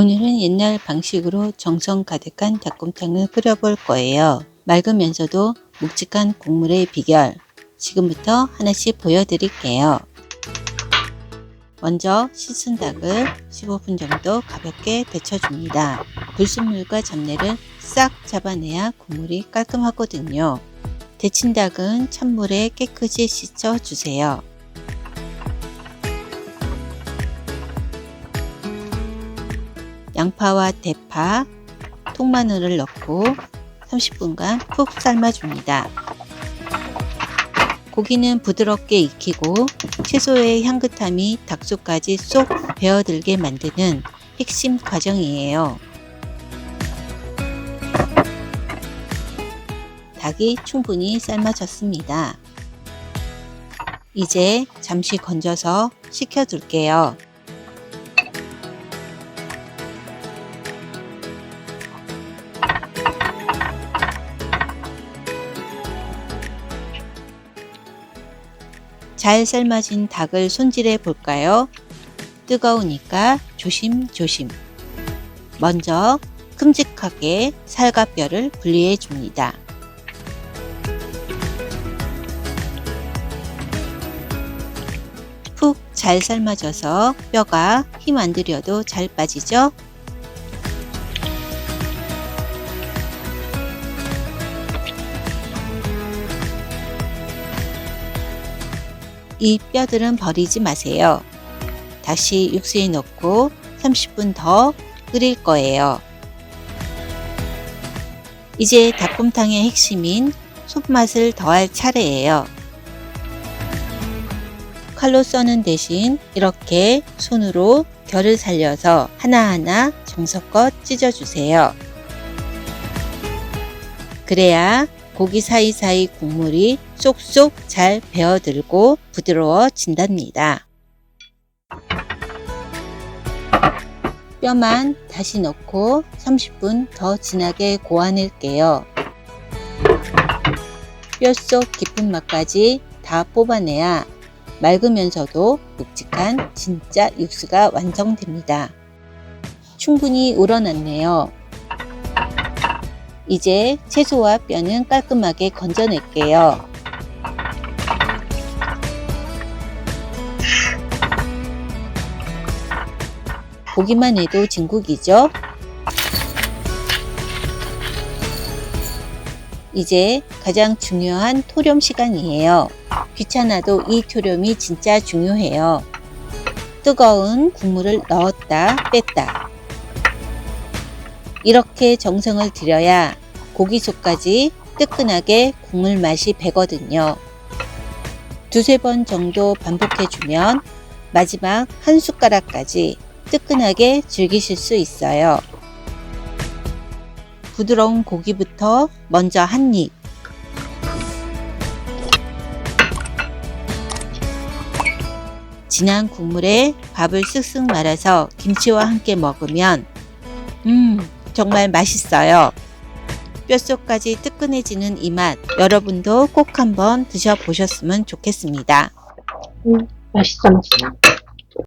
오늘은 옛날 방식으로 정성 가득한 닭곰탕을 끓여볼 거예요. 맑으면서도 묵직한 국물의 비결, 지금부터 하나씩 보여드릴게요. 먼저 씻은 닭을 15분 정도 가볍게 데쳐줍니다. 불순물과 잡내를 싹 잡아내야 국물이 깔끔하거든요. 데친 닭은 찬물에 깨끗이 씻어주세요. 양파와 대파, 통마늘을 넣고 30분간 푹 삶아줍니다. 고기는 부드럽게 익히고 채소의 향긋함이 닭속까지 쏙 배어들게 만드는 핵심 과정이에요. 닭이 충분히 삶아졌습니다. 이제 잠시 건져서 식혀둘게요. 잘 삶아진 닭을 손질해 볼까요? 뜨거우니까 조심조심. 먼저 큼직하게 살과 뼈를 분리해 줍니다. 푹 잘 삶아져서 뼈가 힘 안 들여도 잘 빠지죠? 이 뼈들은 버리지 마세요. 다시 육수에 넣고 30분 더 끓일 거예요. 이제 닭곰탕의 핵심인 손맛을 더할 차례예요. 칼로 써는 대신 이렇게 손으로 결을 살려서 하나하나 정성껏 찢어주세요. 그래야 고기 사이사이 국물이 쏙쏙 잘 배어들고 부드러워진답니다. 뼈만 다시 넣고 30분 더 진하게 고아낼게요. 뼛속 깊은 맛까지 다 뽑아내야 맑으면서도 묵직한 진짜 육수가 완성됩니다. 충분히 우러났네요. 이제 채소와 뼈는 깔끔하게 건져낼게요. 보기만 해도 진국이죠? 이제 가장 중요한 토렴 시간이에요. 귀찮아도 이 토렴이 진짜 중요해요. 뜨거운 국물을 넣었다 뺐다. 이렇게 정성을 들여야 고기 속까지 뜨끈하게 국물 맛이 배거든요. 두세 번 정도 반복해주면 마지막 한 숟가락까지 뜨끈하게 즐기실 수 있어요. 부드러운 고기부터 먼저 한 입. 진한 국물에 밥을 쓱쓱 말아서 김치와 함께 먹으면 정말 맛있어요. 뼛속까지 뜨끈해지는 이 맛, 여러분도 꼭 한번 드셔보셨으면 좋겠습니다. 맛있어.